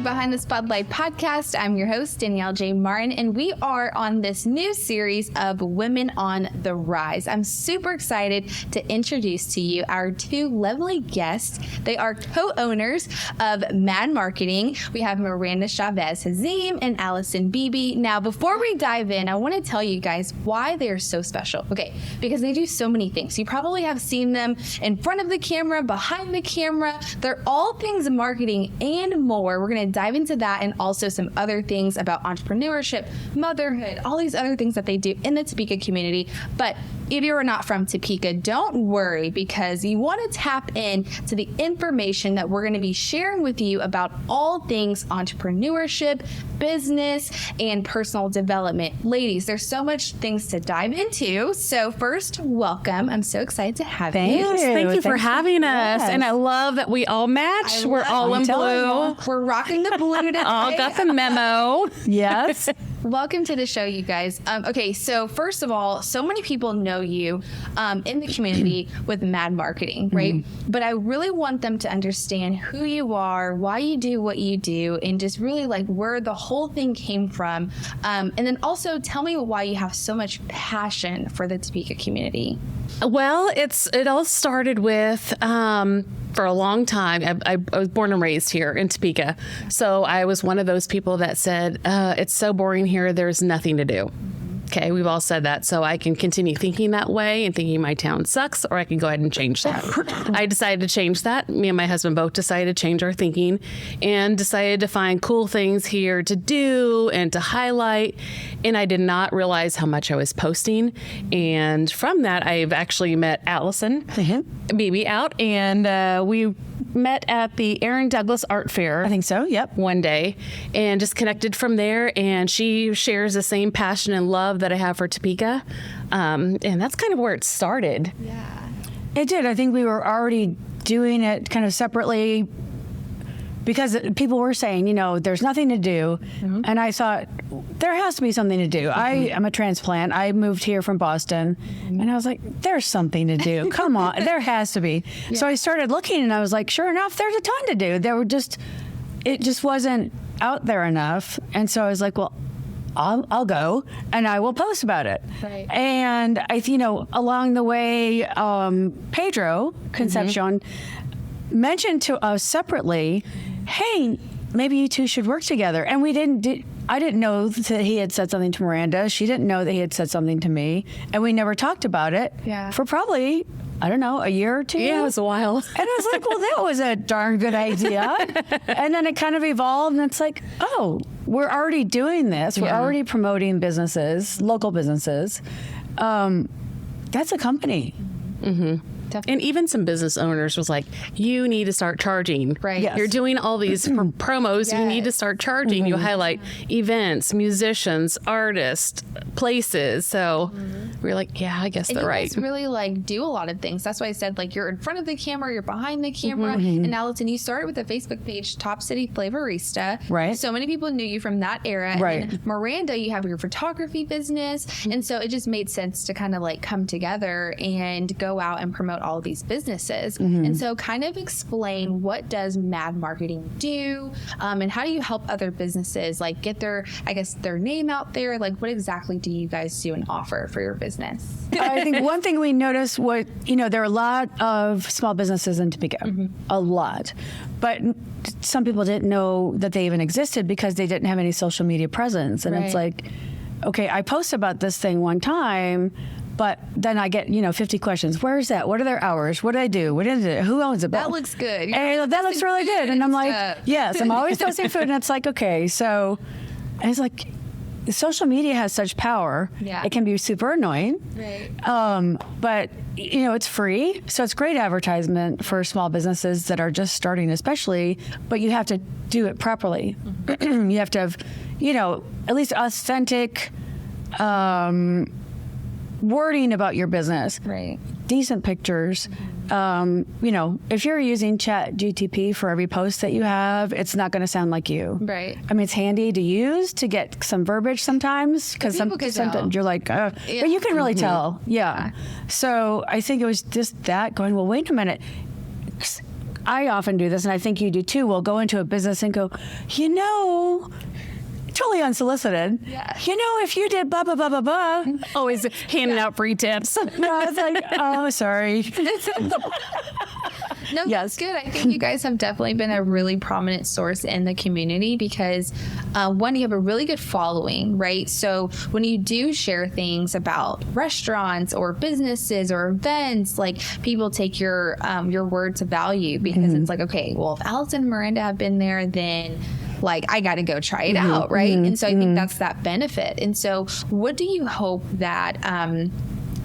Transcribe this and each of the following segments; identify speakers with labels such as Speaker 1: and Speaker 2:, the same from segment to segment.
Speaker 1: Behind the Spotlight podcast. I'm your host, Danielle J. Martin, and we are on this new series of Women on the Rise. I'm super excited to introduce to you our two lovely guests. They are co-owners of Mad Marketing. We have Miranda Chavez Hazim and Allison Beebe. Now, before we dive in, I want to tell you guys why they are so special. Okay, because they do so many things. You probably have seen them in front of the camera, behind the camera. They're all things marketing and more. We're going to dive into that and also some other things about entrepreneurship, motherhood, all these other things that they do in the Topeka community. But if you're not from Topeka, don't worry, because you want to tap in to the information that we're going to be sharing with you about all things entrepreneurship, business, and personal development. Ladies, there's so much things to dive into. So first, welcome. I'm so excited to have you.
Speaker 2: Thank you for having us. And I love that we all match. We're all in blue.
Speaker 1: We're rocking the blue today.
Speaker 2: All got the memo.
Speaker 3: Yes.
Speaker 1: Welcome to the show, you guys. Okay, so first of all, so many people know you in the community with Mad Marketing, right? Mm-hmm. But I really want them to understand who you are, why you do what you do, and just really like where the whole thing came from. And then also tell me why you have so much passion for the Topeka community.
Speaker 2: Well, it all started with, for a long time, I was born and raised here in Topeka. So I was one of those people that said, it's so boring here, there's nothing to do. Okay, we've all said that, so I can continue thinking that way and thinking my town sucks, or I can go ahead and change that. I decided to change that. Me and my husband both decided to change our thinking and decided to find cool things here to do and to highlight. And I did not realize how much I was posting. And from that, I've actually met Allison Beebe out, and we met at the Aaron Douglas Art Fair.
Speaker 3: I think so, yep.
Speaker 2: One day, and just connected from there. And she shares the same passion and love that I have for Topeka. And that's kind of where it started.
Speaker 1: Yeah.
Speaker 3: It did. I think we were already doing it kind of separately because people were saying, you know, there's nothing to do. Mm-hmm. And I thought, there has to be something to do. Mm-hmm. I am a transplant. I moved here from Boston. Mm-hmm. And I was like, there's something to do. Come on. There has to be. Yeah. So I started looking, and I was like, sure enough, there's a ton to do. It just wasn't out there enough. And so I was like, well, I'll go and I will post about it. Right. And along the way, Pedro Concepcion mentioned to us separately, hey, maybe you two should work together. And I didn't know that he had said something to Miranda. She didn't know that he had said something to me. And we never talked about it for probably, I don't know, a year or two.
Speaker 2: Yeah, it was a while.
Speaker 3: And I was like, well, that was a darn good idea. And then it kind of evolved, and it's like, oh, we're already doing this. We're already promoting businesses, local businesses. That's a company.
Speaker 2: Mm-hmm. Definitely. And even some business owners was like, you need to start charging.
Speaker 1: Right.
Speaker 3: Yes.
Speaker 2: You're doing all these promos. Yes. You need to start charging. Mm-hmm. You highlight events, musicians, artists, places. So we're like, yeah, I guess they're right.
Speaker 1: You guys really like do a lot of things. That's why I said like you're in front of the camera, you're behind the camera. Mm-hmm. And Allison, you started with a Facebook page, Top City Flavorista.
Speaker 3: Right.
Speaker 1: So many people knew you from that era.
Speaker 3: Right.
Speaker 1: And Miranda, you have your photography business. Mm-hmm. And so it just made sense to kind of like come together and go out and promote all of these businesses. Mm-hmm. And so kind of explain, what does Mad Marketing do? And how do you help other businesses like get their name out there? Like, what exactly do you guys do and offer for your business?
Speaker 3: I think one thing we noticed was, there are a lot of small businesses in Topeka, a lot. But some people didn't know that they even existed because they didn't have any social media presence. And it's like, okay, I post about this thing one time, but then I get, 50 questions. Where is that? What are their hours? What do I do? What is it? Who owns it?
Speaker 1: That looks good.
Speaker 3: And that looks really good. And I'm like, yes, I'm always posting food. And it's like, okay, so it's like, social media has such power. Yeah. It can be super annoying. Right. But, it's free. So it's great advertisement for small businesses that are just starting, especially, but you have to do it properly. Mm-hmm. You have to have, at least authentic, wording about your business,
Speaker 1: right?
Speaker 3: Decent pictures. If you're using ChatGPT for every post that you have, it's not going to sound like you.
Speaker 1: Right.
Speaker 3: I mean, it's handy to use to get some verbiage sometimes, because sometimes you're like, but you can really tell. Yeah. So I think it was just that going, well, wait a minute. I often do this, and I think you do too. We'll go into a business and go, totally unsolicited.
Speaker 1: Yeah.
Speaker 3: If you did blah, blah, blah, blah, blah.
Speaker 2: Always handing out free tips.
Speaker 3: No, it's like, oh, sorry.
Speaker 1: No, that's good. I think you guys have definitely been a really prominent source in the community because, one, you have a really good following, right? So when you do share things about restaurants or businesses or events, like people take your word to value because it's like, okay, well, if Allison and Miranda have been there, then like I got to go try it out, right? And so I think that's that benefit. And so what do you hope that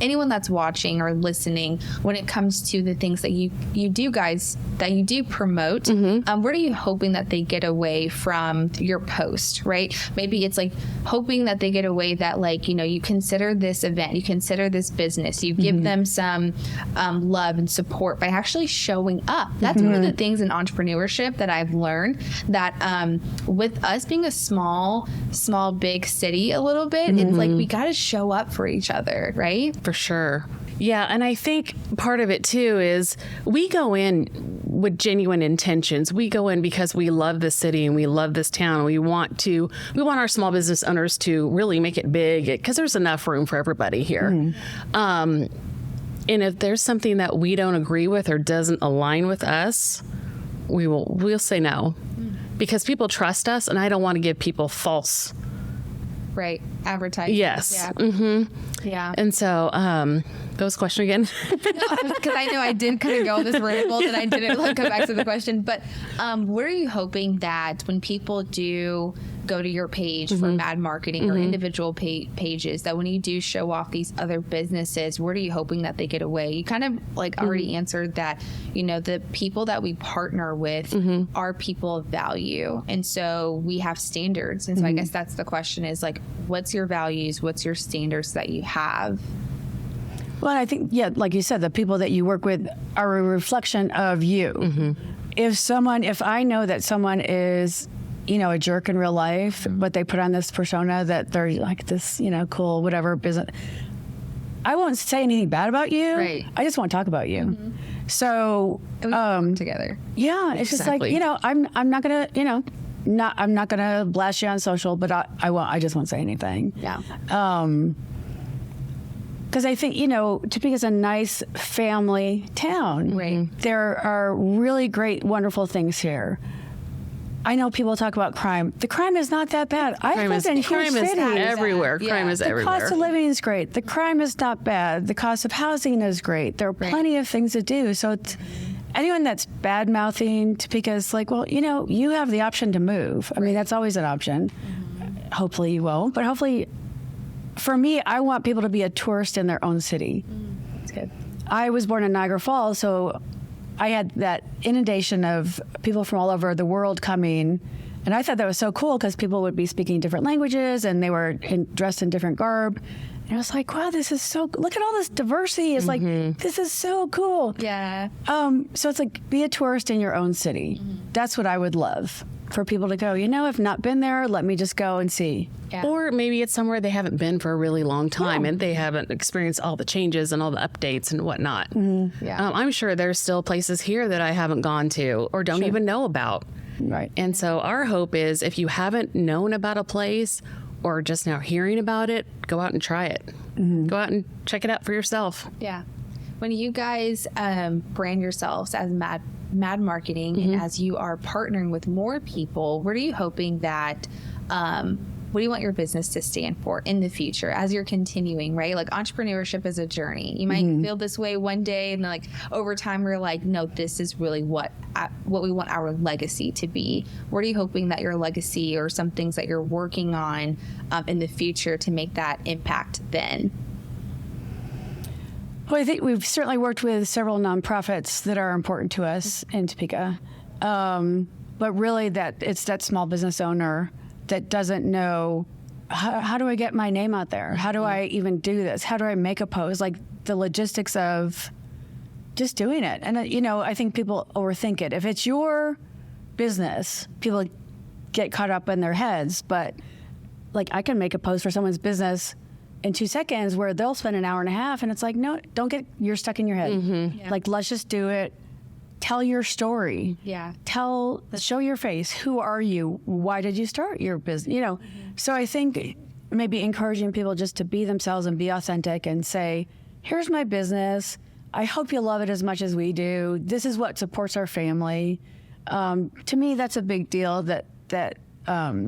Speaker 1: anyone that's watching or listening, when it comes to the things that you do, guys, that you do promote, what are you hoping that they get away from your post, right? Maybe it's like hoping that they get away that, like, you consider this event, you consider this business, you give them some love and support by actually showing up. That's one of the things in entrepreneurship that I've learned, that with us being a small, big city a little bit, it's like we got to show up for each other, right?
Speaker 2: For sure. Yeah. And I think part of it too is we go in with genuine intentions. We go in because we love this city and we love this town. We want our small business owners to really make it big because there's enough room for everybody here. And if there's something that we don't agree with or doesn't align with us, we'll say no because people trust us, and I don't want to give people false.
Speaker 1: Right. Advertising.
Speaker 2: Yes.
Speaker 1: Yeah. Yeah.
Speaker 2: And so, what was the question again?
Speaker 1: Because I know I did kind of go this ramble and I didn't go back to the question. But what are you hoping that when people do go to your page for Mad Marketing or individual pages, that when you do show off these other businesses, what are you hoping that they get away? You kind of like already answered that, the people that we partner with are people of value. And so we have standards. And so I guess that's the question is like, what's your values? What's your standards that you have?
Speaker 3: Well, I think, like you said, the people that you work with are a reflection of you. If I know that someone is, a jerk in real life, but they put on this persona that they're like this, cool, whatever business, I won't say anything bad about you.
Speaker 1: Right.
Speaker 3: I just want to talk about you. So,
Speaker 1: and we work together.
Speaker 3: Yeah. It's
Speaker 2: Exactly.
Speaker 3: just like, I'm not going to, I'm not going to blast you on social, but I just won't say anything.
Speaker 1: Yeah.
Speaker 3: Because I think, Topeka's a nice family town.
Speaker 1: Right.
Speaker 3: There are really great, wonderful things here. I know people talk about crime. The crime is not that bad. I've lived in huge
Speaker 2: crime is
Speaker 3: cities.
Speaker 2: everywhere. Crime is
Speaker 3: The
Speaker 2: everywhere.
Speaker 3: cost of living is great. The crime is not bad. The cost of housing is great. There are plenty of things to do. So anyone that's bad-mouthing Topeka is like, well, you have the option to move. I mean, that's always an option. Hopefully you won't. But hopefully, for me, I want people to be a tourist in their own city.
Speaker 1: That's good.
Speaker 3: I was born in Niagara Falls, so I had that inundation of people from all over the world coming, and I thought that was so cool because people would be speaking different languages and they were dressed in different garb. And I was like, wow, this is so, look at all this diversity. It's like, this is so cool.
Speaker 1: Yeah.
Speaker 3: So it's like, be a tourist in your own city. That's what I would love, for people to go, I've not been there, let me just go and see.
Speaker 1: Yeah.
Speaker 2: Or maybe it's somewhere they haven't been for a really long time and they haven't experienced all the changes and all the updates and whatnot.
Speaker 1: Yeah.
Speaker 2: I'm sure there's still places here that I haven't gone to or don't even know about.
Speaker 3: Right.
Speaker 2: And so our hope is if you haven't known about a place or just now hearing about it, go out and try it. Go out and check it out for yourself.
Speaker 1: Yeah. When you guys brand yourselves as Mad Marketing and as you are partnering with more people, what are you hoping that what do you want your business to stand for in the future as you're continuing, right? Like entrepreneurship is a journey. You might feel this way one day and then like over time we're like, no, this is really what we want our legacy to be. What are you hoping that your legacy or some things that you're working on in the future to make that impact then?
Speaker 3: Well, I think we've certainly worked with several nonprofits that are important to us in Topeka. But really that it's that small business owner that doesn't know, how do I get my name out there? How do I even do this? How do I make a post? Like the logistics of just doing it. And, I think people overthink it. If it's your business, people get caught up in their heads. But like I can make a post for someone's business in 2 seconds where they'll spend an hour and a half. And it's like, no, you're stuck in your head.
Speaker 1: Yeah.
Speaker 3: Like, let's just do it. tell your story.
Speaker 1: Yeah.
Speaker 3: Show your face. Who are you? Why did you start your business? You know, so I think maybe encouraging people just to be themselves and be authentic and say, here's my business. I hope you love it as much as we do. This is what supports our family. To me, that's a big deal that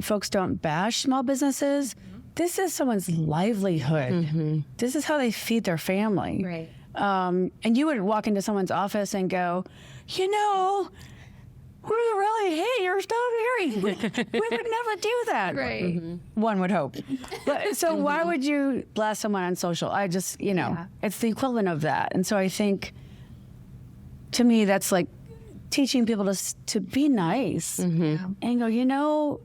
Speaker 3: folks don't bash small businesses. This is someone's livelihood. This is how they feed their family.
Speaker 1: Right.
Speaker 3: And you would walk into someone's office and go, you know, we really hate your stuff here. We would never do that.
Speaker 1: Right.
Speaker 3: One would hope. But so why would you blast someone on social? I just, you know, it's the equivalent of that. And so I think, to me, that's like teaching people to be nice and go, you know,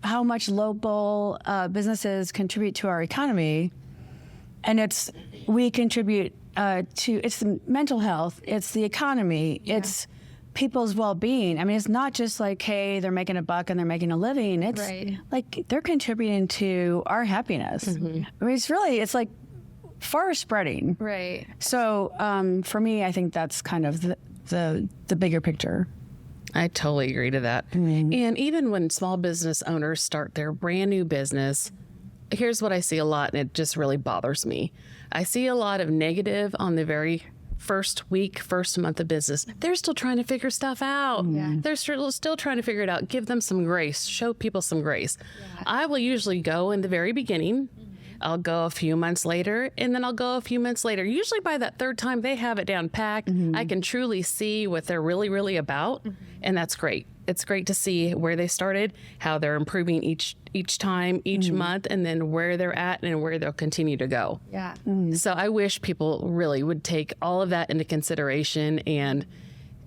Speaker 3: how much local businesses contribute to our economy. And we contribute it's the mental health, it's the economy, it's people's well-being. I mean, it's not just like, hey, they're making a buck and they're making a living. It's like they're contributing to our happiness. I mean, it's like far spreading.
Speaker 1: Right.
Speaker 3: So for me, I think that's kind of the bigger picture.
Speaker 2: I totally agree to that. And even when small business owners start their brand new business, here's what I see a lot, and it just really bothers me. I see a lot of negative on the very first week, first month of business. They're still trying to figure stuff out. They're still trying to figure it out. Give them some grace. Show people some grace. I will usually go in the very beginning. I'll go a few months later, and then I'll go a few months later. Usually by that third time, they have it down packed. I can truly see what they're really, really about, and that's great. It's great to see where they started, how they're improving each time, each month, and then where they're at and where they'll continue to go.
Speaker 1: Yeah.
Speaker 2: So I wish people really would take all of that into consideration. And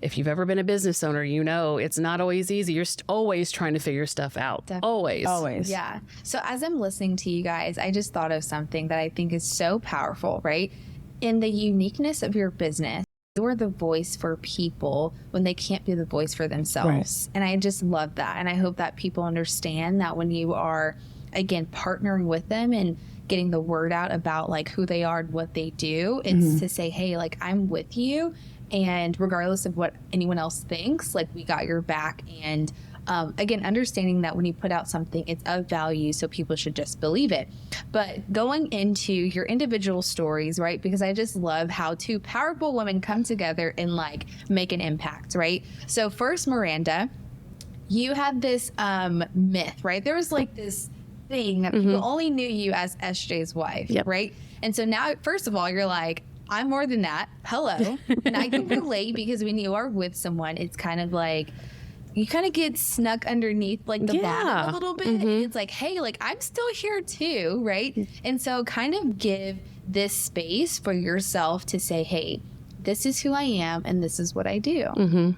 Speaker 2: if you've ever been a business owner, you know it's not always easy. You're always trying to figure stuff out.
Speaker 1: Definitely.
Speaker 3: Always.
Speaker 1: Yeah. So as I'm listening to you guys, I just thought of something that I think is so powerful, right? In the uniqueness of your business, you're the voice for people when they can't be the voice for themselves. And I just love that. And I hope that people understand that when you are, again, partnering with them and getting the word out about like who they are and what they do, it's to say, hey, like I'm with you. And regardless of what anyone else thinks, like we got your back. And again, understanding that when you put out something, it's of value, so people should just believe it. But going into your individual stories, right? Because I just love how two powerful women come together and like make an impact, right? So first, Miranda, you had this myth, right? There was like this thing that people only knew you as SJ's wife, right? And so now, first of all, you're like, I'm more than that. Hello. And I can relate because when you are with someone, it's kind of like, you kind of get snuck underneath like the bonnet a little bit. And it's like, hey, like I'm still here too, right? And so kind of give this space for yourself to say, hey, this is who I am and this is what I do.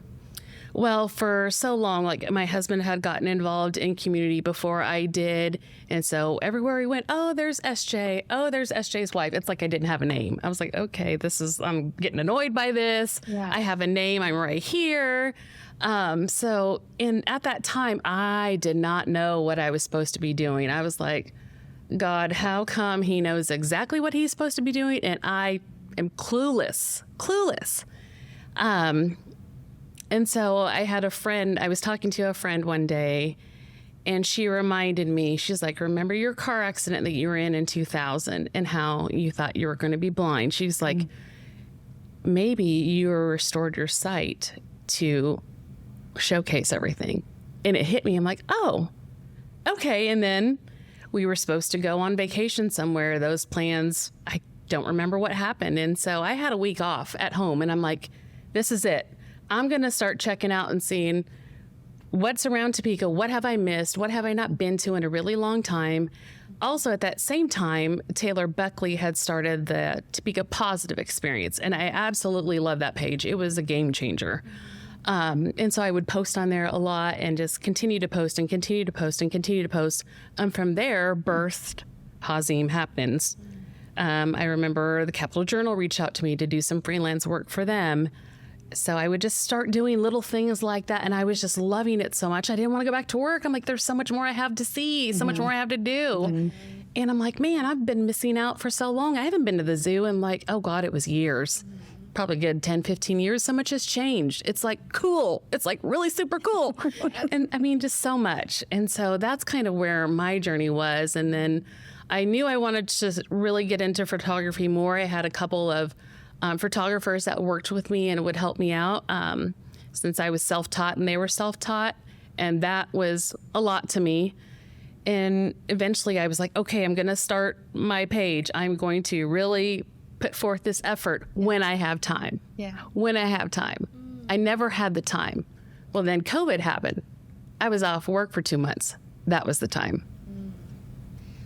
Speaker 2: Well, for so long, like my husband had gotten involved in community before I did. And so everywhere we went, oh, there's SJ. Oh, there's SJ's wife. It's like I didn't have a name. I was like, okay, I'm getting annoyed by this. I have a name. I'm right here. So at that time, I did not know what I was supposed to be doing. I was like, God, how come he knows exactly what he's supposed to be doing? And I am clueless. And so I was talking to a friend one day, and she reminded me, she's like, remember your car accident that you were in 2000 and how you thought you were going to be blind? She's like, maybe you restored your sight to showcase everything. And it hit me. I'm like, oh, okay. And then we were supposed to go on vacation somewhere. Those plans, I don't remember what happened. And so I had a week off at home, and I'm like, this is it. I'm going to start checking out and seeing what's around Topeka. What have I missed? What have I not been to in a really long time? Also, at that same time, Taylor Buckley had started the Topeka Positive Experience, and I absolutely love that page. It was a game changer. And so I would post on there a lot and just continue to post and continue to post and continue to post. From there, birthed Hazim Happens. I remember the Capital Journal reached out to me to do some freelance work for them. So I would just start doing little things like that. And I was just loving it so much. I didn't want to go back to work. I'm like, there's so much more I have to see, so much more I have to do. And I'm like, man, I've been missing out for so long. I haven't been to the zoo in like, oh God, it was years. probably good 10, 15 years, so much has changed. It's like cool. It's like really super cool. And I mean, just so much. And so that's kind of where my journey was. And then I knew I wanted to really get into photography more. I had a couple of photographers that worked with me and would help me out since I was self-taught and they were self-taught. And that was a lot to me. And eventually I was like, okay, I'm going to start my page. I'm going to really put forth this effort when I have time.
Speaker 1: Yeah.
Speaker 2: When I have time. I never had the time. Well, then COVID happened. I was off work for 2 months. That was the time.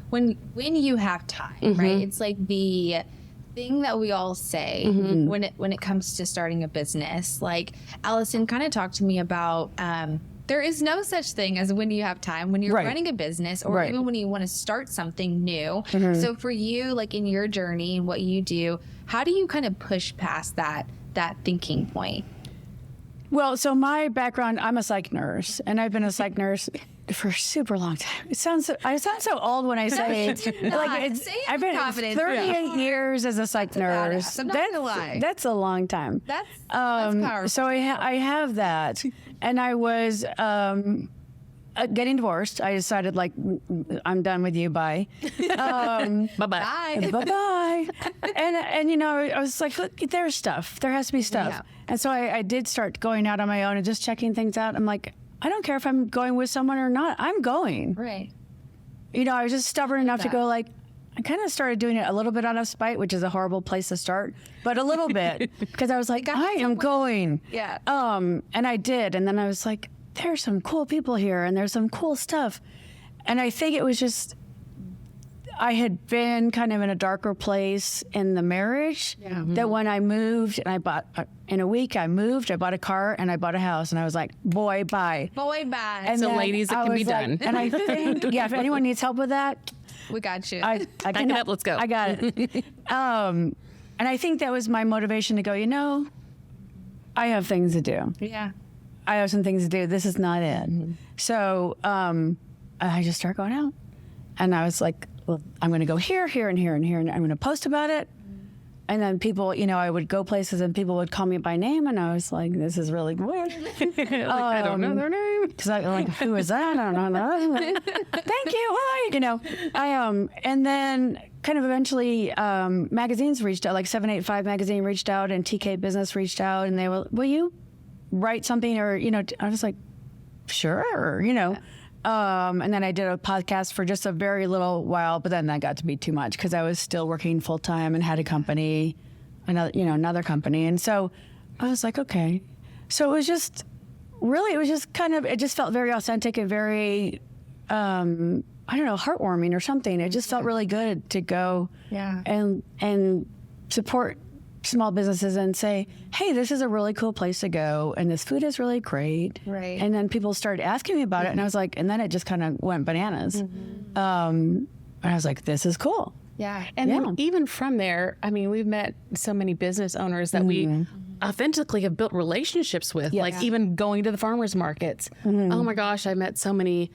Speaker 1: When you have time, right? It's like the thing that we all say when it comes to starting a business. Like Allison kind of talked to me about there is no such thing as when you have time when you're running a business or even when you want to start something new. So for you, like in your journey and what you do, how do you kind of push past that thinking point?
Speaker 3: Well, so my background, I'm a psych nurse, and I've been a psych nurse for a super long time. I sound so old when I say it. I've been 38 years as a psych nurse.
Speaker 1: I'm not gonna lie.
Speaker 3: That's a long time.
Speaker 1: That's powerful.
Speaker 3: So I have that, and I was getting divorced. I decided, like, I'm done with you. Bye.
Speaker 2: Bye-bye.
Speaker 1: Bye.
Speaker 3: Bye-bye. And you know, I was like, look, there's stuff. There has to be stuff.
Speaker 1: Yeah.
Speaker 3: And so I did start going out on my own and just checking things out. I'm like, I don't care if I'm going with someone or not. I'm going.
Speaker 1: Right.
Speaker 3: You know, I was just stubborn enough to go, like, I kind of started doing it a little bit out of spite, which is a horrible place to start, but a little bit, because I was like, I am going.
Speaker 1: Yeah.
Speaker 3: And I did. And then I was like, there's some cool people here and there's some cool stuff. And I think it was just, I had been kind of in a darker place in the marriage that when I moved and I bought, in a week I moved, I bought a car and I bought a house and I was like, boy, bye.
Speaker 1: Boy, bye.
Speaker 3: And
Speaker 2: So
Speaker 3: then
Speaker 2: ladies, it
Speaker 3: I
Speaker 2: can be
Speaker 3: was like-
Speaker 2: done.
Speaker 3: And I think, if anyone needs help with that,
Speaker 1: We got you.
Speaker 3: I
Speaker 2: Back it up, let's go.
Speaker 3: I got it. And I think that was my motivation to go, you know, I have things to do.
Speaker 1: yeah.
Speaker 3: I have some things to do. This is not it. So I just start going out. And I was like, well, I'm going to go here, here, and here, and here, and I'm going to post about it. And then people, you know, I would go places and people would call me by name. And I was like, this is really weird.
Speaker 2: I don't know their name.
Speaker 3: Because I'm like, who is that? I don't know. Thank you. Hi. You know, and then kind of eventually magazines reached out, like 785 magazine reached out and TK Business reached out. And they were, will you write something? Or, you know, I was like, sure, you know. And then I did a podcast for just a very little while, but then that got to be too much because I was still working full time and had a company, another company. And so I was like, okay. So it was just it just felt very authentic and very, I don't know, heartwarming or something. It just felt really good to go and support small businesses and say, hey, this is a really cool place to go and this food is really great.
Speaker 1: Right.
Speaker 3: And then people started asking me about it and I was like, and then it just kind of went bananas. And I was like, this is cool.
Speaker 1: Yeah.
Speaker 2: And then even from there, I mean, we've met so many business owners that we authentically have built relationships with, like even going to the farmers markets. Oh my gosh, I met so many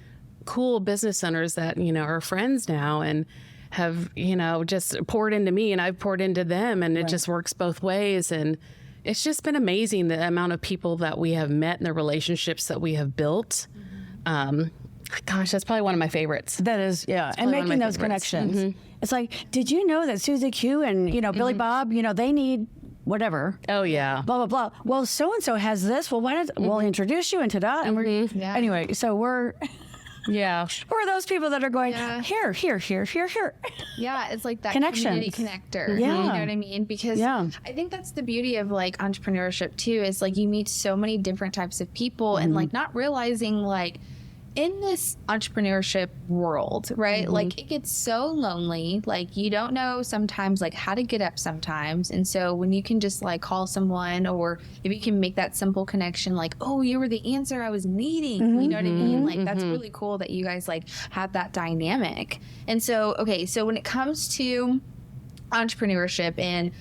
Speaker 2: cool business owners that, you know, are friends now and have, you know, just poured into me and I've poured into them and it just works both ways. And it's just been amazing the amount of people that we have met and the relationships that we have built. Gosh, that's probably one of my favorites.
Speaker 3: That is, yeah. And making those connections. It's like, did you know that Susie Q and, you know, Billy Bob, you know, they need whatever.
Speaker 2: Oh, yeah.
Speaker 3: Blah, blah, blah. Well, so-and-so has this. Well, why don't we'll introduce you into that. And we're, anyway, so we're those people that are going, here.
Speaker 1: Yeah, it's like that
Speaker 3: Connections.
Speaker 1: community connector.
Speaker 3: Yeah.
Speaker 1: You know what I mean? Because I think that's the beauty of like entrepreneurship too, is like you meet so many different types of people and like not realizing like in this entrepreneurship world, right? Like it gets so lonely. Like you don't know sometimes like how to get up sometimes. And so when you can just like call someone or if you can make that simple connection, like, oh, you were the answer I was needing. You know what I mean? Like that's really cool that you guys like have that dynamic. And so, okay, so when it comes to entrepreneurship and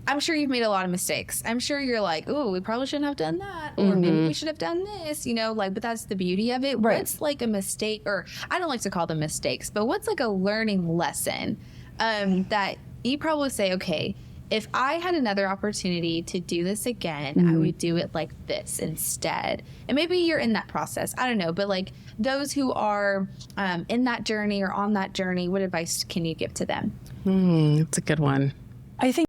Speaker 1: I'm sure you've made a lot of mistakes. I'm sure you're like, oh, we probably shouldn't have done that. Or maybe we should have done this, you know, like, but that's the beauty of it.
Speaker 3: Right.
Speaker 1: What's like a mistake, or I don't like to call them mistakes, but what's like a learning lesson that you probably say, okay, if I had another opportunity to do this again, I would do it like this instead. And maybe you're in that process. I don't know. But like those who are in that journey or on that journey, what advice can you give to them?
Speaker 2: That's a good one.
Speaker 3: I think